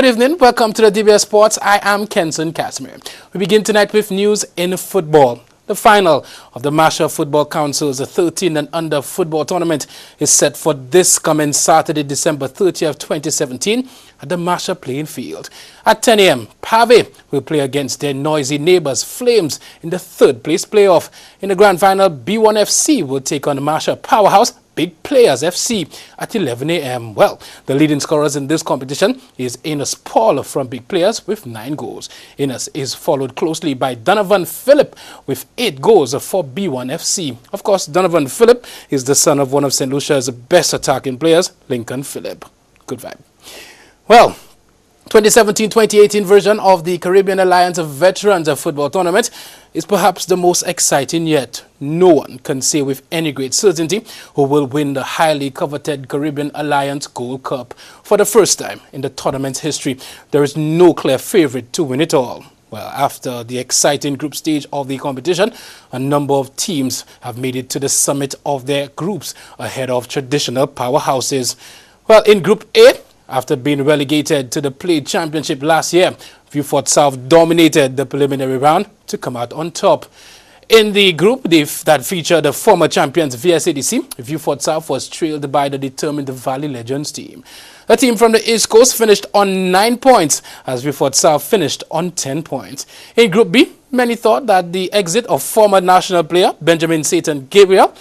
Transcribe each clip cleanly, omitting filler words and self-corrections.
Good evening, welcome to the DBS Sports. I am Kenson Casimir. We begin tonight with news in football. The final of the Masha Football Council's 13 and under football tournament is set for this coming Saturday, December 30th, 2017 at the Masha playing field. At 10 a.m., Pave will play against their noisy neighbors, Flames, in the third place playoff. In the grand final, B1FC will take on the Masha powerhouse, Big Players FC at 11 a.m. Well, the leading scorers in this competition is Enos Paul from Big Players with 9 goals. Enos is followed closely by Donovan Phillip with 8 goals for B1FC. Of course, Donovan Phillip is the son of one of St. Lucia's best attacking players, Lincoln Phillip. Good vibe. Well, 2017-2018 version of the Caribbean Alliance of Veterans Football Tournament is perhaps the most exciting yet. No one can say with any great certainty who will win the highly coveted Caribbean Alliance Gold Cup. For the first time in the tournament's history, there is no clear favorite to win it all. Well, after the exciting group stage of the competition, a number of teams have made it to the summit of their groups ahead of traditional powerhouses. Well, in Group A, after being relegated to the Play Championship last year, Vieux Fort South dominated the preliminary round to come out on top. In the group that featured the former champions VSADC, Vieux Fort South was trailed by the determined Valley Legends team. The team from the East Coast finished on 9 points, as Vieux Fort South finished on 10 points. In Group B, many thought that the exit of former national player Benjamin Satan Gabriel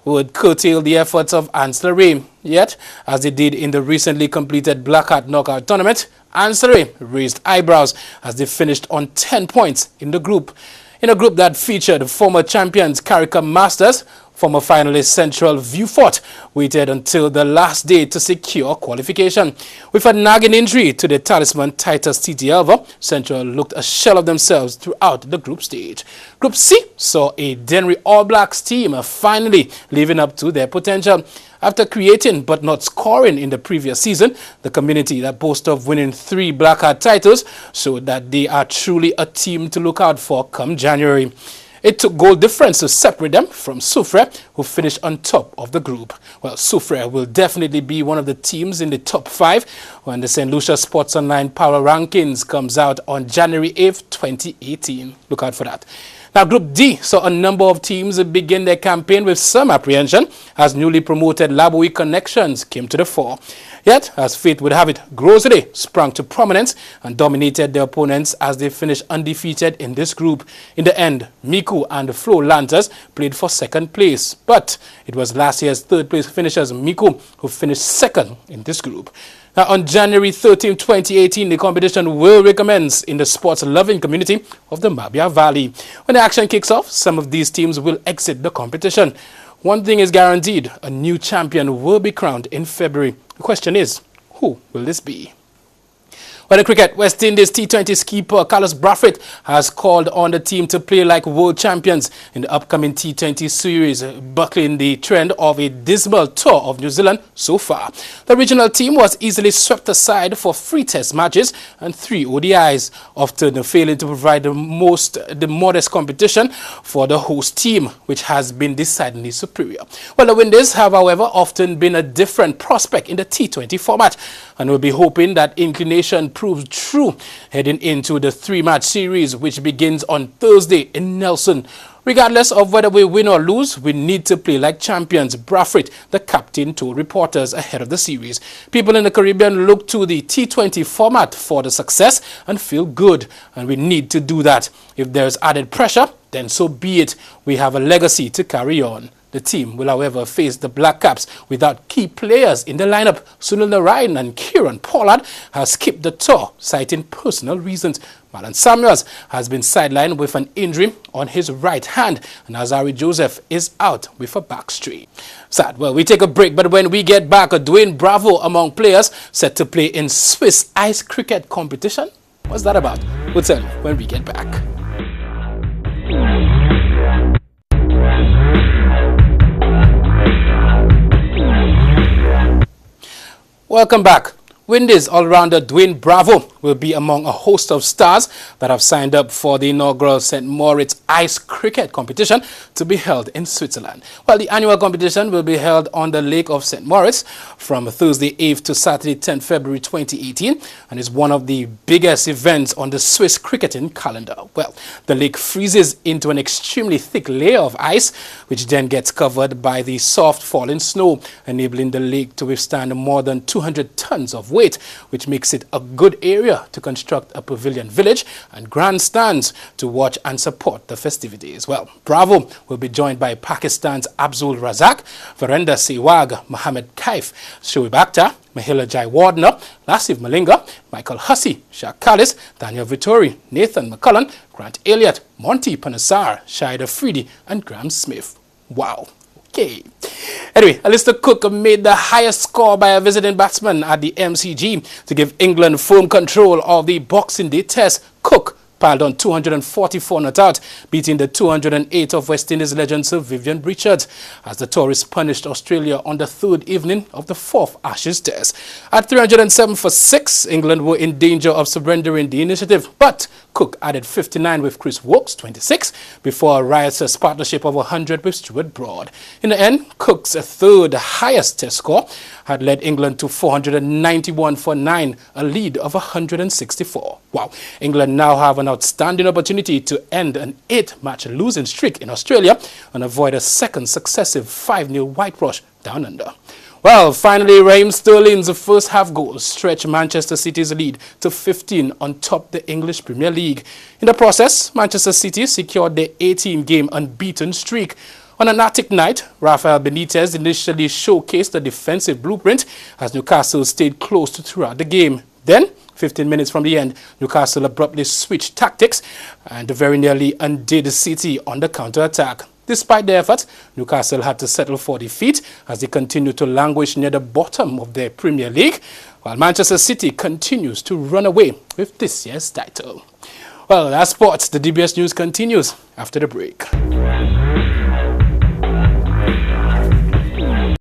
would curtail the efforts of Ancillary. Yet, as they did in the recently completed Black Hat Knockout Tournament, Ancillary raised eyebrows as they finished on 10 points in the group. In a group that featured former champions Caricum Masters, former finalist Central Vieux Fort waited until the last day to secure qualification. With a nagging injury to the talisman Titus Titi Elva, Central looked a shell of themselves throughout the group stage. Group C saw a Dennery All Blacks team finally living up to their potential. After creating but not scoring in the previous season, the community that boasts of winning 3 Black Hat titles showed that they are truly a team to look out for come January. It took goal difference to separate them from Soufrière, who finished on top of the group. Well, Soufrière will definitely be one of the teams in the top 5 when the St. Lucia Sports Online Power Rankings comes out on January 8th, 2018. Look out for that. Now, Group D saw a number of teams begin their campaign with some apprehension as newly promoted Laboui Connections came to the fore. Yet, as fate would have it, Grosery sprang to prominence and dominated their opponents as they finished undefeated in this group. In the end, Miku and the Flo Lantas played for second place, but it was last year's third place finishers Miku who finished second in this group. Now, on January 13, 2018, the competition will recommence in the sports-loving community of the Mabia Valley. When the action kicks off, some of these teams will exit the competition. One thing is guaranteed, a new champion will be crowned in February. The question is, who will this be? Well, in cricket, West Indies T20 skipper Carlos Brathwaite has called on the team to play like world champions in the upcoming T20 series, buckling the trend of a dismal tour of New Zealand so far. The regional team was easily swept aside for 3 test matches and 3 ODIs, often failing to provide the modest competition for the host team, which has been decidedly superior. Well, the Windies have, however, often been a different prospect in the T20 format, and will be hoping that inclination proves true heading into the 3-match series, which begins on Thursday in Nelson. Regardless of whether we win or lose, we need to play like champions, Brathwaite, the captain, told reporters ahead of the series. People in the Caribbean look to the T20 format for the success and feel good, and we need to do that. If there's added pressure, then so be it. We have a legacy to carry on. The team will, however, face the Black Caps without key players in the lineup. Sunil Narayan and Kieran Pollard have skipped the tour, citing personal reasons. Marlon Samuels has been sidelined with an injury on his right hand, and Azari Joseph is out with a back strain. Sad. Well, we take a break, but when we get back, Dwayne Bravo among players set to play in Swiss ice cricket competition. What's that about? We'll tell you when we get back. Welcome back. Windies all-rounder Dwayne Bravo will be among a host of stars that have signed up for the inaugural St. Moritz Ice Cricket competition to be held in Switzerland. Well, the annual competition will be held on the Lake of St. Moritz from Thursday 8th to Saturday 10th February 2018 and is one of the biggest events on the Swiss cricketing calendar. Well, the lake freezes into an extremely thick layer of ice, which then gets covered by the soft falling snow, enabling the lake to withstand more than 200 tons of weight, which makes it a good area to construct a pavilion village and grandstands to watch and support the festivities. Well, Bravo will be joined by Pakistan's Abdul Razak, Virender Sehwag, Mohammad Kaif, Shoaib Akhtar, Mahela Jaiwardena, Lasif Malinga, Michael Hussey, Shaq Kallis, Daniel Vittori, Nathan McCullen, Grant Elliott, Monty Panasar, Shahid Afridi, and Graham Smith. Wow. Okay. Anyway, Alistair Cook made the highest score by a visiting batsman at the MCG to give England firm control of the Boxing Day Test. Cook piled on 244 not out, beating the 208 of West Indies legend Sir Vivian Richards, as the Tories punished Australia on the third evening of the fourth Ashes Test. At 307 for 6, England were in danger of surrendering the initiative, but Cook added 59 with Chris Woakes, 26, before a riotous partnership of 100 with Stuart Broad. In the end, Cook's third highest Test score had led England to 491 for 9, a lead of 164. Wow. England now have an outstanding opportunity to end an 8-match losing streak in Australia and avoid a second successive 5-0 whitewash down under. Well, finally, Raheem Sterling's first half goal stretched Manchester City's lead to 15 on top the English Premier League. In the process, Manchester City secured their 18-game unbeaten streak. On an Arctic night, Rafael Benitez initially showcased the defensive blueprint as Newcastle stayed close throughout the game. Then, 15 minutes from the end, Newcastle abruptly switched tactics and very nearly undid City on the counter-attack. Despite their efforts, Newcastle had to settle for defeat as they continued to languish near the bottom of their Premier League, while Manchester City continues to run away with this year's title. Well, that's sports. The DBS News continues after the break.